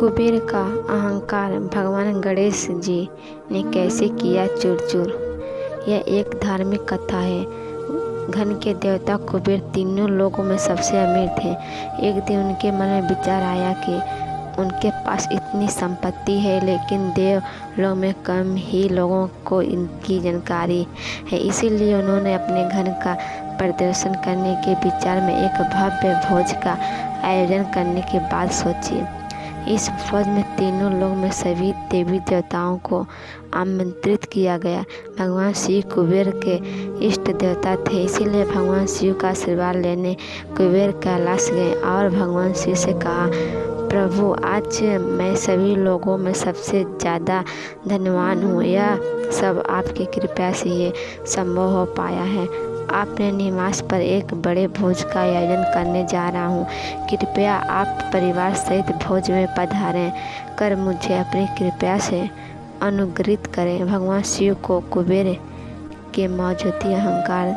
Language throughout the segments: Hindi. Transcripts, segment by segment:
कुबेर का अहंकार भगवान गणेश जी ने कैसे किया चूर-चूर। यह एक धार्मिक कथा है। धन के देवता कुबेर तीनों लोगों में सबसे अमीर थे। एक दिन उनके मन में विचार आया कि उनके पास इतनी संपत्ति है, लेकिन देवलोक में कम ही लोगों को इनकी जानकारी है। इसीलिए उन्होंने अपने धन का प्रदर्शन करने के विचार में एक भव्य भोज का आयोजन करने की बात सोची। इस भोज में तीनों लोग में सभी देवी देवताओं को आमंत्रित किया गया। भगवान शिव कुबेर के इष्ट देवता थे, इसीलिए भगवान शिव का आशीर्वाद लेने कुबेर कैलाश गए और भगवान शिव से कहा, प्रभु, आज मैं सभी लोगों में सबसे ज़्यादा धनवान हूँ। यह सब आपकी कृपा से ये संभव हो पाया है। अपने निवास पर एक बड़े भोज का आयोजन करने जा रहा हूँ। कृपया आप परिवार सहित भोज में पधारें कर मुझे अपनी कृपा से अनुग्रहित करें। भगवान शिव को कुबेर के मौजूदगी अहंकार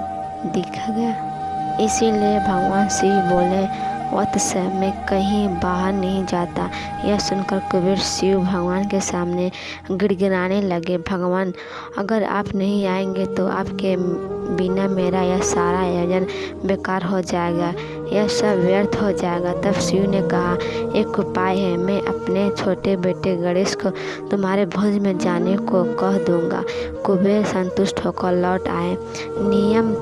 दिखा गया। इसीलिए भगवान शिव बोले, वत्स, मैं कहीं बाहर नहीं जाता। यह सुनकर कुबेर शिव भगवान के सामने गिड़गिड़ाने लगे, भगवान, अगर आप नहीं आएंगे तो आपके बिना मेरा यह सारा आयोजन बेकार हो जाएगा, यह सब व्यर्थ हो जाएगा। तब शिव ने कहा, एक उपाय है, मैं अपने छोटे बेटे गणेश को तुम्हारे भोज में जाने को कह दूंगा। कुबेर संतुष्ट होकर लौट आए। नियम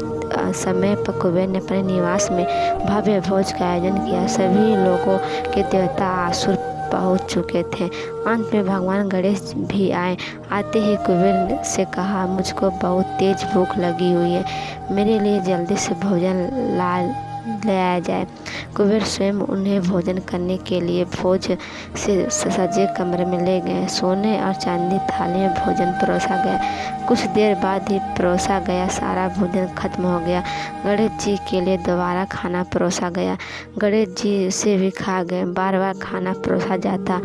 समय पर कुबेर ने अपने निवास में भव्य भोज का आयोजन किया। सभी लोगों के देवता असुर पहुंच चुके थे। अंत में भगवान गणेश भी आए। आते ही कुबेर से कहा, मुझको बहुत तेज भूख लगी हुई है, मेरे लिए जल्दी से भोजन ले आया जाए। कुबेर स्वयं उन्हें भोजन करने के लिए भोज से सजे कमरे में ले गए। सोने और चांदी थाली में भोजन परोसा गया। कुछ देर बाद ही परोसा गया सारा भोजन खत्म हो गया। गणेश जी के लिए दोबारा खाना परोसा गया। गणेश जी उसे भी खा गए। बार बार खाना परोसा जाता।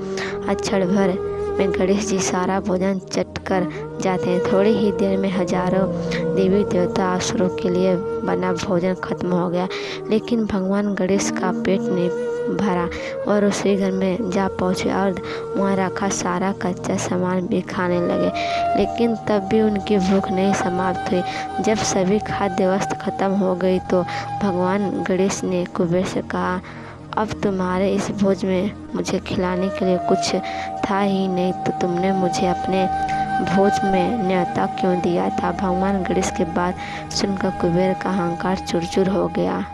क्षण भर में गणेश जी सारा भोजन चट कर जाते हैं। थोड़ी ही देर में हजारों देवी देवता असुरों के लिए बना भोजन खत्म हो गया, लेकिन भगवान गणेश का पेट नहीं भरा और उसी घर में जा पहुँचे और वहाँ रखा सारा कच्चा सामान भी खाने लगे। लेकिन तब भी उनकी भूख नहीं समाप्त हुई। जब सभी खाद्य वस्तु खत्म हो गई तो भगवान गणेश ने कुबेर से कहा, अब तुम्हारे इस भोज में मुझे खिलाने के लिए कुछ था ही नहीं, तो तुमने मुझे अपने भोज में न्योता क्यों दिया था। भगवान गणेश की बात सुनकर कुबेर का अहंकार चूर-चूर हो गया।